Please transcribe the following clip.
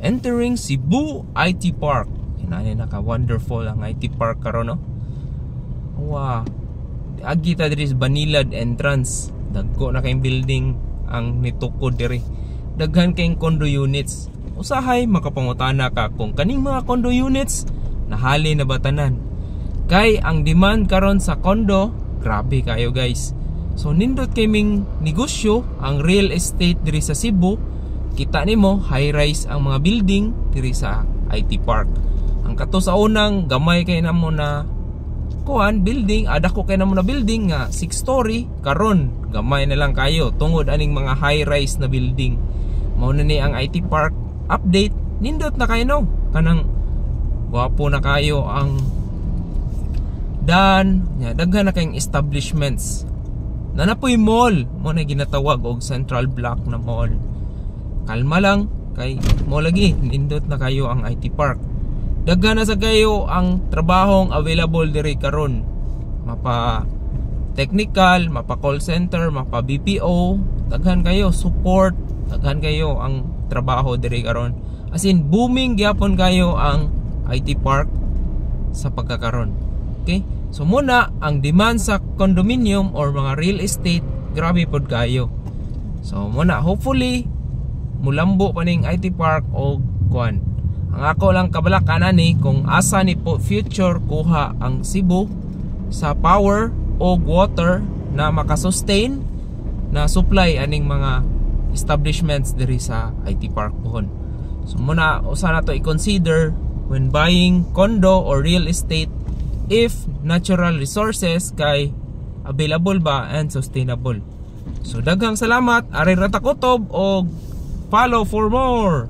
entering Cebu IT Park. Inani naka-wonderful ang IT Park karon, no? Wow. Agi ta diri sa Banilad entrance. Dagko na kayong building ang nitukod diri. Daghan kayong condo units. Usahay makapangutana ka kung kaning mga condo units nahali na batanan. Kay ang demand karon sa condo, grabe kayo guys. So nindot kaming negosyo ang real estate diri sa Cebu. Kita nimo high rise ang mga building diri sa IT Park. Ang kato sa unang gamay kay namo na kuan building, adako kay namo na building nga 6 story, karon gamay na lang kayo tungod aning mga high rise na building. Mao na ni ang IT Park update. Nindot na kayo no. Kanang gwapo na kayo ang dan nya daghan na kayong establishments. Nanapoy mall mo na ginatawag og Central Block na mall. Kalma lang kay mo lagi nindot na kayo ang IT Park. Daghan na sa kayo ang trabahong available diri karon. Mapa technical, mapa call center, mapa BPO, daghan kayo support, daghan kayo ang trabaho diri karon. As in booming gyapon kayo ang IT Park sa pagkakaron. Okay? So muna ang demand sa condominium or mga real estate grabe pod kayo. So muna hopefully mulambo pa ning IT Park o kuan. Ang ako lang kabalakanan ni kung asa ni po future kuha ang Cebu sa power o water na makasustain na supply aning mga establishments diri sa IT Park pohon. So muna usa na to i-consider when buying condo or real estate if natural resources kay available ba and sustainable. So daghang salamat, ari ra ta kutob og follow for more.